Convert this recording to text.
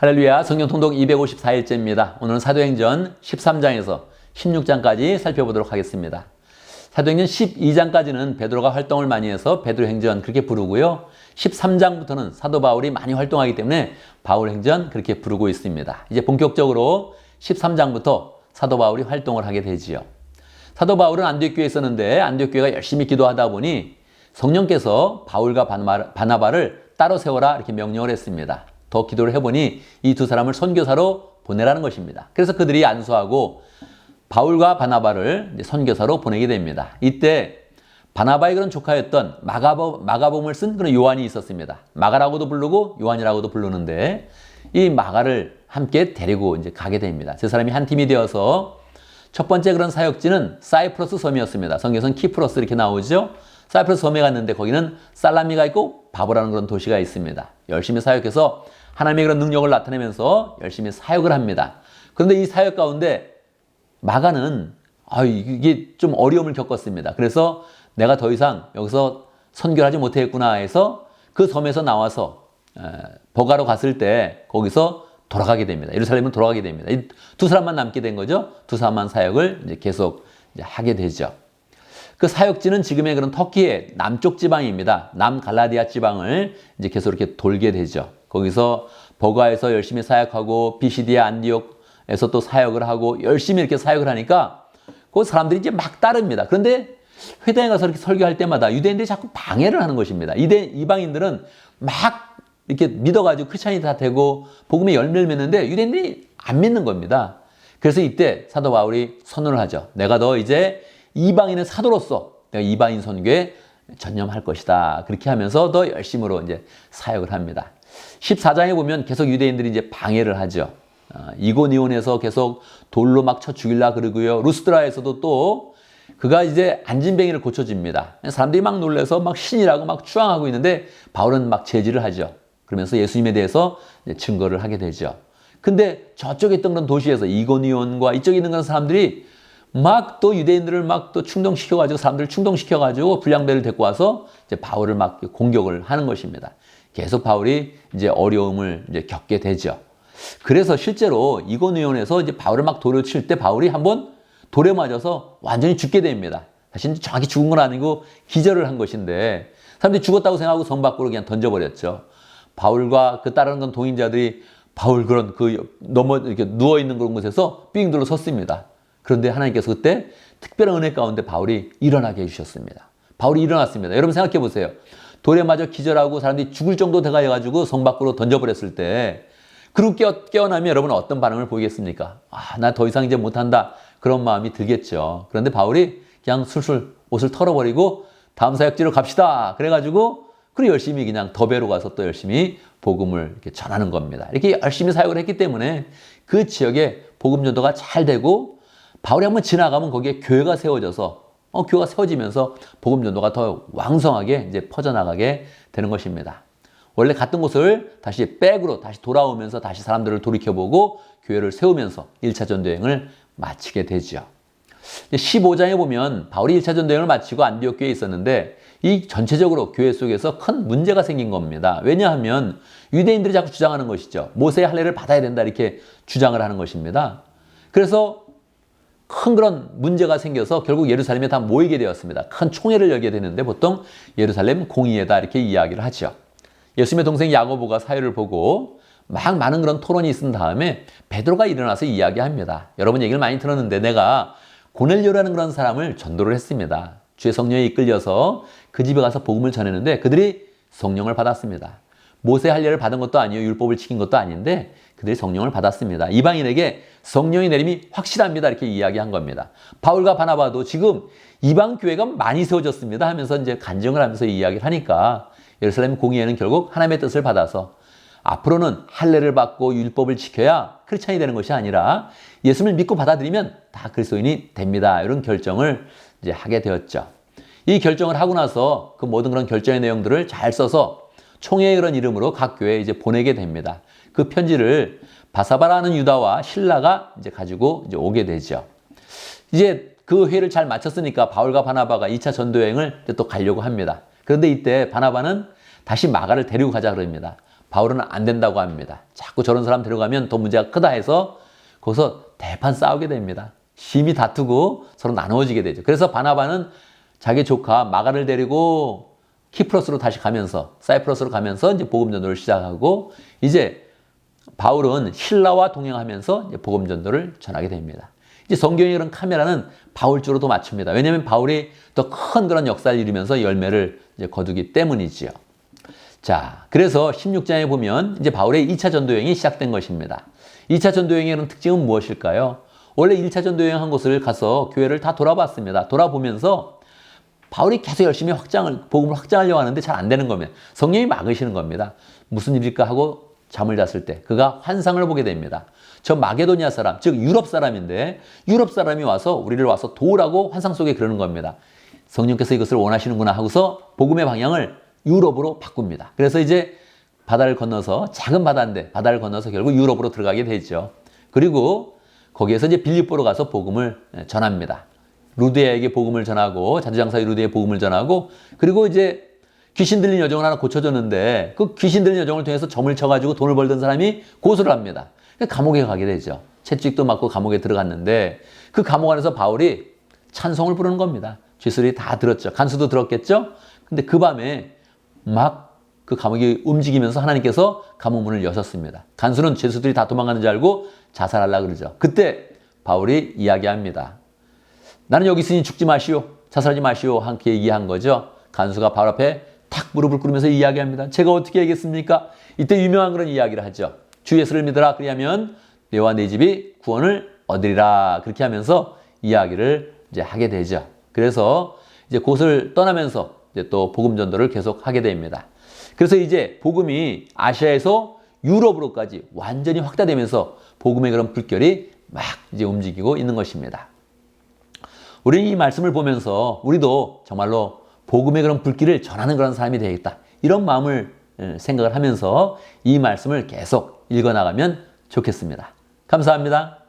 할렐루야, 성경 통독 254일째입니다. 오늘은 사도행전 13장에서 16장까지 살펴보도록 하겠습니다. 사도행전 12장까지는 베드로가 활동을 많이 해서 베드로행전 그렇게 부르고요. 13장부터는 사도 바울이 많이 활동하기 때문에 바울행전 그렇게 부르고 있습니다. 이제 본격적으로 13장부터 사도 바울이 활동을 하게 되지요. 사도 바울은 안디옥교회에 있었는데 안디옥교회가 열심히 기도하다 보니 성령께서 바울과 바나바를 따로 세워라 이렇게 명령을 했습니다. 더 기도를 해보니 이 두 사람을 선교사로 보내라는 것입니다. 그래서 그들이 안수하고 바울과 바나바를 선교사로 보내게 됩니다. 이때 바나바의 그런 조카였던 마가복음을 쓴 그런 요한이 있었습니다. 마가라고도 부르고 요한이라고도 부르는데 이 마가를 함께 데리고 이제 가게 됩니다. 세 사람이 한 팀이 되어서 첫 번째 그런 사역지는 사이프러스 섬이었습니다. 성경에서는 키프로스 이렇게 나오죠. 사이프러스 섬에 갔는데 거기는 살라미가 있고 바보라는 그런 도시가 있습니다. 열심히 사역해서 하나님의 그런 능력을 나타내면서 열심히 사역을 합니다. 그런데 이 사역 가운데 마가는 이게 좀 어려움을 겪었습니다. 그래서 내가 더 이상 여기서 선교를 하지 못하겠구나 해서 그 섬에서 나와서 버가로 갔을 때 거기서 돌아가게 됩니다. 예루살렘은 돌아가게 됩니다. 이 두 사람만 남게 된 거죠. 두 사람만 사역을 이제 계속 하게 되죠. 그 사역지는 지금의 그런 터키의 남쪽 지방입니다. 남갈라디아 지방을 이제 계속 이렇게 돌게 되죠. 거기서 버가에서 열심히 사역하고 비시디아 안디옥에서 또 사역을 하고 열심히 이렇게 사역을 하니까 그 사람들이 이제 막 따릅니다. 그런데 회당에 가서 이렇게 설교할 때마다 유대인들이 자꾸 방해를 하는 것입니다. 이방인들은 막 이렇게 믿어가지고 크리스찬이 다 되고 복음의 열매를 맺는데 유대인들이 안 믿는 겁니다. 그래서 이때 사도 바울이 선언을 하죠. 내가 너 이제 이방인의 사도로서 내가 이방인 선교에 전념할 것이다. 그렇게 하면서 더 열심으로 이제 사역을 합니다. 14장에 보면 계속 유대인들이 이제 방해를 하죠. 이고니온에서 계속 돌로 막 쳐 죽이려 그러고요. 루스드라에서도 또 그가 이제 안진뱅이를 고쳐줍니다. 사람들이 막 놀라서 막 신이라고 막 추앙하고 있는데 바울은 막 제지를 하죠. 그러면서 예수님에 대해서 이제 증거를 하게 되죠. 근데 저쪽에 있던 그런 도시에서 이고니온과 이쪽에 있는 그런 사람들이 막 또 유대인들을 막 또 충동시켜가지고 사람들을 충동시켜가지고 불량배를 데리고 와서 이제 바울을 막 공격을 하는 것입니다. 계속 바울이 이제 어려움을 이제 겪게 되죠. 그래서 실제로 이고니온에서 이제 바울을 막 돌을 칠 때 바울이 한번 돌에 맞아서 완전히 죽게 됩니다. 사실 정확히 죽은 건 아니고 기절을 한 것인데 사람들이 죽었다고 생각하고 성 밖으로 그냥 던져버렸죠. 바울과 그 따르는 건 동인자들이 바울 그런 이렇게 누워 있는 그런 곳에서 삥 둘러 섰습니다. 그런데 하나님께서 그때 특별한 은혜 가운데 바울이 일어나게 해주셨습니다. 바울이 일어났습니다. 여러분 생각해 보세요. 돌에 맞아 기절하고 사람들이 죽을 정도 돼가지고 성 밖으로 던져버렸을 때 그리고 깨어나면 여러분은 어떤 반응을 보이겠습니까? 나 더 이상 이제 못한다. 그런 마음이 들겠죠. 그런데 바울이 그냥 술술 옷을 털어버리고 다음 사역지로 갑시다. 그래가지고 그리고 열심히 그냥 더베로 가서 또 열심히 복음을 이렇게 전하는 겁니다. 이렇게 열심히 사역을 했기 때문에 그 지역에 복음 전도가 잘 되고 바울이 한번 지나가면 거기에 교회가 세워져서 교회가 세워지면서 복음 전도가 더 왕성하게 이제 퍼져나가게 되는 것입니다. 원래 갔던 곳을 다시 백으로 다시 돌아오면서 다시 사람들을 돌이켜보고 교회를 세우면서 1차 전도여행을 마치게 되죠. 15장에 보면 바울이 1차 전도여행을 마치고 안디옥 교회에 있었는데 이 전체적으로 교회 속에서 큰 문제가 생긴 겁니다. 왜냐하면 유대인들이 자꾸 주장하는 것이죠. 모세의 할례를 받아야 된다 이렇게 주장을 하는 것입니다. 그래서 큰 그런 문제가 생겨서 결국 예루살렘에 다 모이게 되었습니다. 큰 총회를 열게 되는데 보통 예루살렘 공의회다 이렇게 이야기를 하죠. 예수님의 동생 야고보가 사회를 보고 막 많은 그런 토론이 있은 다음에 베드로가 일어나서 이야기합니다. 여러분 얘기를 많이 들었는데 내가 고넬료라는 그런 사람을 전도를 했습니다. 주의 성령에 이끌려서 그 집에 가서 복음을 전했는데 그들이 성령을 받았습니다. 모세 할례를 받은 것도 아니에요. 율법을 지킨 것도 아닌데 그들이 성령을 받았습니다. 이방인에게 성령의 내림이 확실합니다. 이렇게 이야기한 겁니다. 바울과 바나바도 지금 이방 교회가 많이 세워졌습니다 하면서 이제 간증을 하면서 이야기를 하니까 예루살렘 공의회는 결국 하나님의 뜻을 받아서 앞으로는 할례를 받고 율법을 지켜야 크리스찬이 되는 것이 아니라 예수님을 믿고 받아들이면 다 그리스도인이 됩니다. 이런 결정을 이제 하게 되었죠. 이 결정을 하고 나서 그 모든 그런 결정의 내용들을 잘 써서 총회의 그런 이름으로 각 교회에 이제 보내게 됩니다. 그 편지를 바사바라는 유다와 실라가 이제 가지고 이제 오게 되죠. 이제 그 회의를 잘 마쳤으니까 바울과 바나바가 2차 전도 여행을 또 가려고 합니다. 그런데 이때 바나바는 다시 마가를 데리고 가자 그럽니다. 바울은 안 된다고 합니다. 자꾸 저런 사람 데려가면 더 문제가 크다 해서 거기서 대판 싸우게 됩니다. 심히 다투고 서로 나누어지게 되죠. 그래서 바나바는 자기 조카 마가를 데리고 키프로스로 다시 가면서 사이프러스로 가면서 이제 복음 전도를 시작하고 이제 바울은 신라와 동행하면서 이제 복음 전도를 전하게 됩니다. 이제 성경의 그런 카메라는 바울 쪽으로 더 맞춥니다. 왜냐하면 바울이 더 큰 그런 역사를 이루면서 열매를 이제 거두기 때문이지요. 자, 그래서 16장에 보면 이제 바울의 2차 전도 여행이 시작된 것입니다. 2차 전도 여행의 그런 특징은 무엇일까요? 원래 1차 전도 여행 한 곳을 가서 교회를 다 돌아봤습니다. 돌아보면서 바울이 계속 열심히 복음을 확장하려고 하는데 잘 안 되는 겁니다. 성령이 막으시는 겁니다. 무슨 일일까 하고 잠을 잤을 때 그가 환상을 보게 됩니다. 저 마게도니아 사람, 즉 유럽 사람인데 유럽 사람이 와서 우리를 와서 도우라고 환상 속에 그러는 겁니다. 성령께서 이것을 원하시는구나 하고서 복음의 방향을 유럽으로 바꿉니다. 그래서 이제 바다를 건너서 작은 바다인데 바다를 건너서 결국 유럽으로 들어가게 되죠. 그리고 거기에서 이제 빌립보로 가서 복음을 전합니다. 루디아에게 복음을 전하고 자두장사의 루디아에 복음을 전하고 그리고 이제 귀신 들린 여종을 하나 고쳐줬는데 그 귀신 들린 여종을 통해서 점을 쳐가지고 돈을 벌던 사람이 고소를 합니다. 감옥에 가게 되죠. 채찍도 맞고 감옥에 들어갔는데 그 감옥 안에서 바울이 찬송을 부르는 겁니다. 쥐소리 다 들었죠. 간수도 들었겠죠. 근데 그 밤에 막 그 감옥이 움직이면서 하나님께서 감옥 문을 여셨습니다. 간수는 죄수들이 다 도망가는 줄 알고 자살하려고 그러죠. 그때 바울이 이야기합니다. 나는 여기 있으니 죽지 마시오. 자살하지 마시오. 함께 얘기한 거죠. 간수가 바울 앞에 탁 무릎을 꿇으면서 이야기합니다. 제가 어떻게 하겠습니까? 이때 유명한 그런 이야기를 하죠. 주 예수를 믿으라. 그리하면 너와 네 집이 구원을 얻으리라. 그렇게 하면서 이야기를 이제 하게 되죠. 그래서 이제 곳을 떠나면서 이제 또 복음 전도를 계속 하게 됩니다. 그래서 이제 복음이 아시아에서 유럽으로까지 완전히 확대되면서 복음의 그런 불결이 막 이제 움직이고 있는 것입니다. 우리는 이 말씀을 보면서 우리도 정말로 복음의 그런 불길을 전하는 그런 사람이 되겠다. 이런 마음을 생각을 하면서 이 말씀을 계속 읽어나가면 좋겠습니다. 감사합니다.